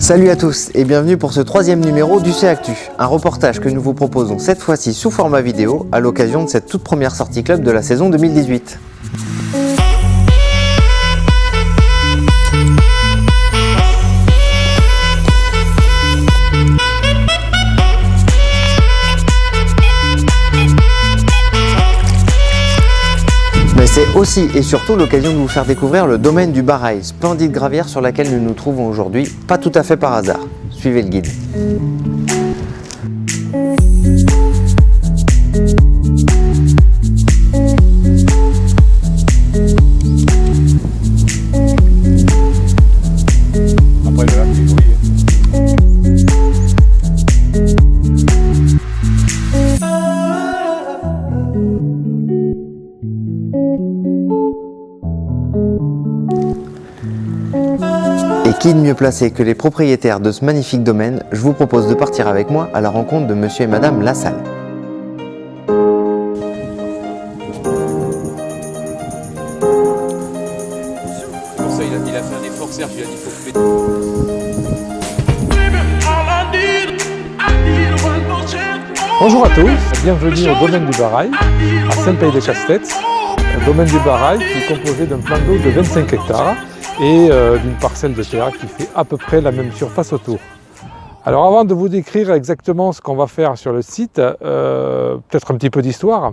Salut à tous et bienvenue pour ce troisième numéro du C-Actu, un reportage que nous vous proposons cette fois-ci sous format vidéo à l'occasion de cette toute première sortie club de la saison 2018. Mais c'est aussi et surtout l'occasion de vous faire découvrir le domaine du Barail, splendide gravière sur laquelle nous nous trouvons aujourd'hui, pas tout à fait par hasard. Suivez le guide. Et qui de mieux placé que les propriétaires de ce magnifique domaine, je vous propose de partir avec moi à la rencontre de monsieur et madame Lassalle. Il a fait un effort, Serge, il a dit faut que... Bonjour à tous, bienvenue au domaine du Barail, à Saint-Pays-des-Castettes. Un domaine du Barail qui est composé d'un plan d'eau de 25 hectares et d'une parcelle de terre qui fait à peu près la même surface autour. Alors avant de vous décrire exactement ce qu'on va faire sur le site, peut-être un petit peu d'histoire,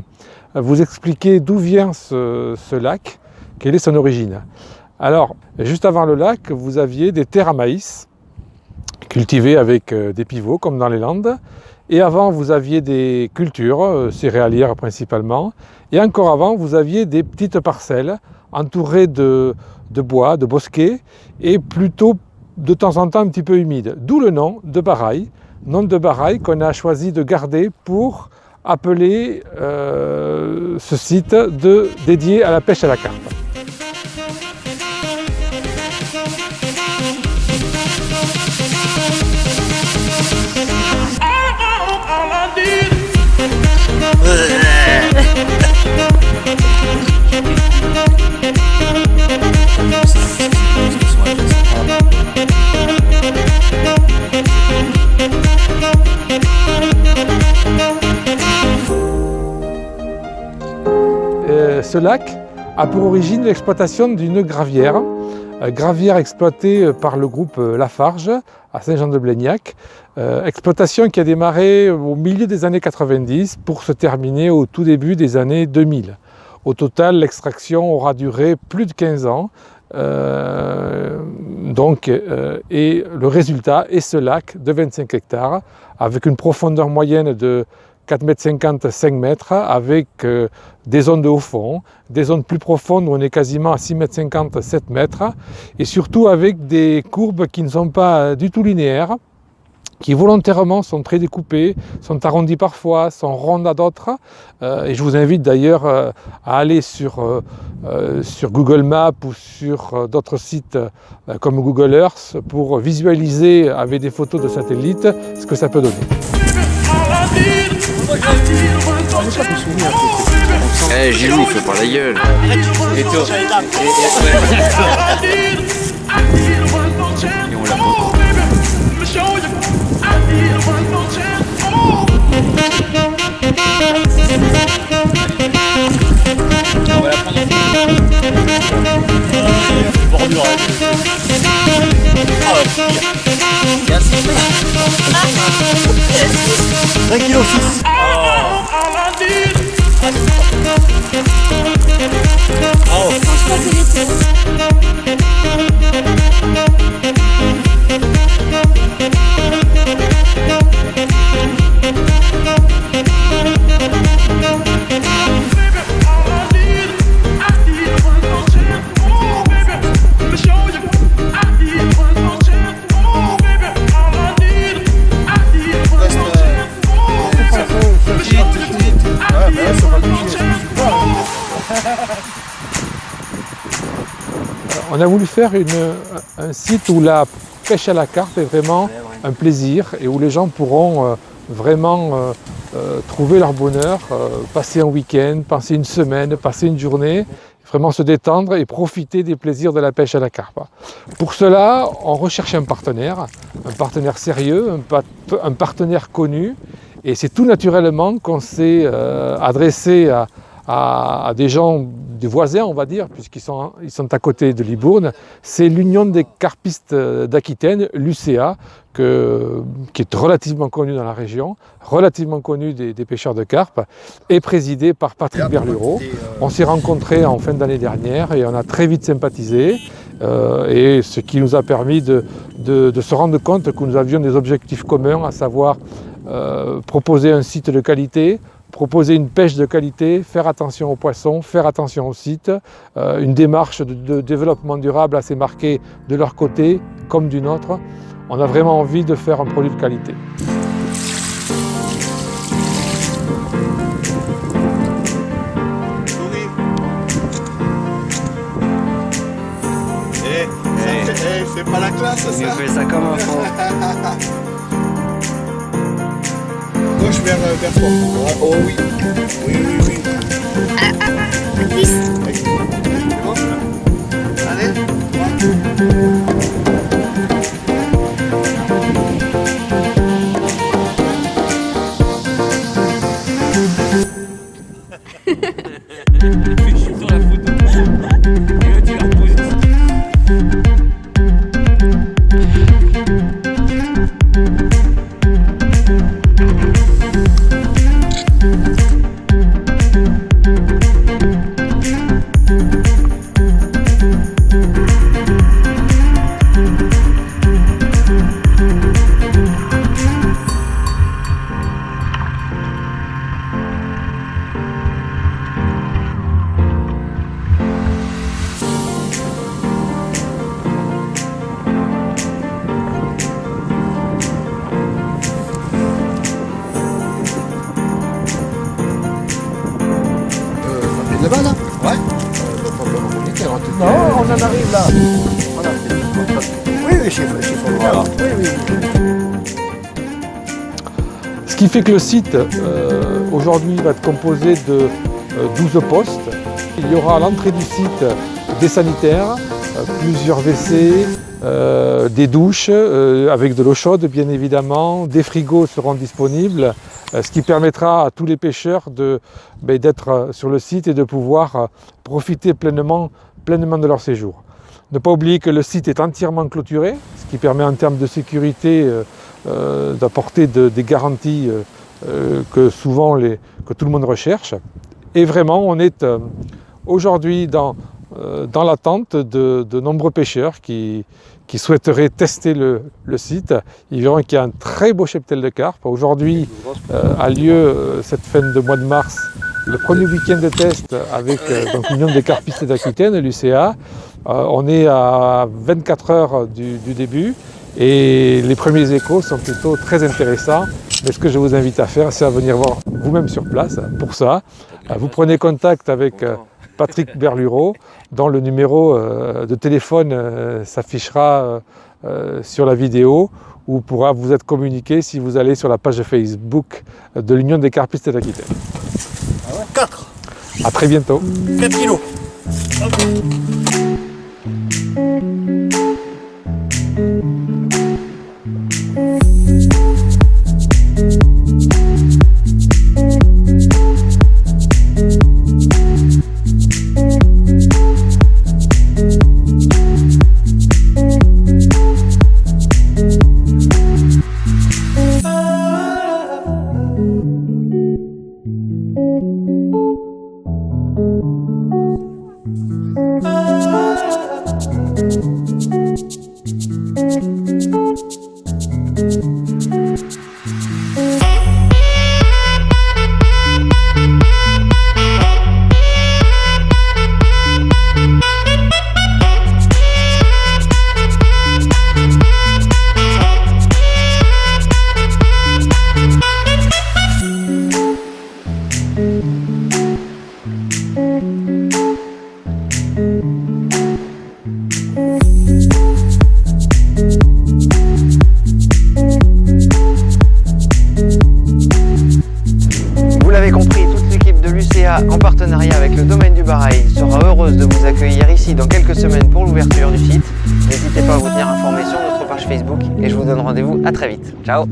vous expliquer d'où vient ce lac, quelle est son origine. Alors, juste avant le lac, vous aviez des terres à maïs, cultivées avec des pivots comme dans les Landes. Et avant, vous aviez des cultures, céréalières principalement. Et encore avant, vous aviez des petites parcelles entourées de bois, de bosquets, et plutôt de temps en temps un petit peu humides. D'où le nom de Barail qu'on a choisi de garder pour appeler ce site dédié à la pêche à la carpe. Ce lac a pour origine l'exploitation d'une gravière, exploitée par le groupe Lafarge à Saint-Jean-de-Blégnac, exploitation qui a démarré au milieu des années 90 pour se terminer au tout début des années 2000. Au total, l'extraction aura duré plus de 15 ans. Et le résultat est ce lac de 25 hectares avec une profondeur moyenne de 4,50 m, 5 mètres, avec des zones de haut fond, des zones plus profondes où on est quasiment à 6,50 m, 7 mètres, et surtout avec des courbes qui ne sont pas du tout linéaires, qui volontairement sont très découpées, sont arrondies parfois, sont rondes à d'autres. Et je vous invite d'ailleurs à aller sur Google Maps ou sur d'autres sites comme Google Earth pour visualiser avec des photos de satellite ce que ça peut donner. Eh, Gilou, il fait pas la gueule. Et toi et on l'a pas. On va la prendre en bordure. Tranquille fils. On a voulu faire un site où la pêche à la carpe est vraiment un plaisir et où les gens pourront vraiment trouver leur bonheur, passer un week-end, passer une semaine, passer une journée, vraiment se détendre et profiter des plaisirs de la pêche à la carpe. Pour cela, on recherche un partenaire sérieux, un partenaire connu, et c'est tout naturellement qu'on s'est adressé à des gens, des voisins on va dire, puisqu'ils sont à côté de Libourne. C'est l'Union des carpistes d'Aquitaine, l'UCA, qui est relativement connue dans la région, relativement connue des pêcheurs de carpe, et présidée par Patrick Berlureau. On s'est rencontrés en fin d'année dernière et on a très vite sympathisé, et ce qui nous a permis de se rendre compte que nous avions des objectifs communs, à savoir proposer un site de qualité, proposer une pêche de qualité, faire attention aux poissons, faire attention au site, une démarche de développement durable assez marquée de leur côté comme du nôtre. On a vraiment envie de faire un produit de qualité. C'est pas la classe ça. Il fait ça comme un fond. Gauche vers toi. Oh oui. Oui. Allez. Je suis sur la photo. Et là, tu la reposes. Là-bas là. Ouais. Non, on en arrive là. Voilà. Oui, chez Follower. Oui. Ce qui fait que le site aujourd'hui va être composé de 12 postes. Il y aura à l'entrée du site des sanitaires, plusieurs WC, des douches avec de l'eau chaude bien évidemment, des frigos seront disponibles, ce qui permettra à tous les pêcheurs d'être sur le site et de pouvoir profiter pleinement de leur séjour. Ne pas oublier que le site est entièrement clôturé, ce qui permet en termes de sécurité d'apporter des garanties que tout le monde recherche. Et vraiment, on est aujourd'hui dans l'attente de nombreux pêcheurs qui souhaiteraient tester le site. Ils verront qu'il y a un très beau cheptel de carpe. Aujourd'hui a lieu cette fin de mois de mars le premier week-end de test avec l'Union des carpistes d'Aquitaine, l'UCA. On est à 24 heures du début et les premiers échos sont plutôt très intéressants. Mais ce que je vous invite à faire, c'est à venir voir vous-même sur place. Pour ça, vous prenez contact avec Patrick Berlureau, dont le numéro de téléphone s'affichera sur la vidéo ou pourra vous être communiqué si vous allez sur la page Facebook de l'Union des carpistes d'Aquitaine. 4. À très bientôt. 4 kilos. Vous l'avez compris, toute l'équipe de l'UCA en partenariat avec le domaine du Barail sera heureuse de vous accueillir ici dans quelques semaines pour l'ouverture du site. N'hésitez pas à vous tenir informé sur notre page Facebook et je vous donne rendez-vous à très vite. Ciao!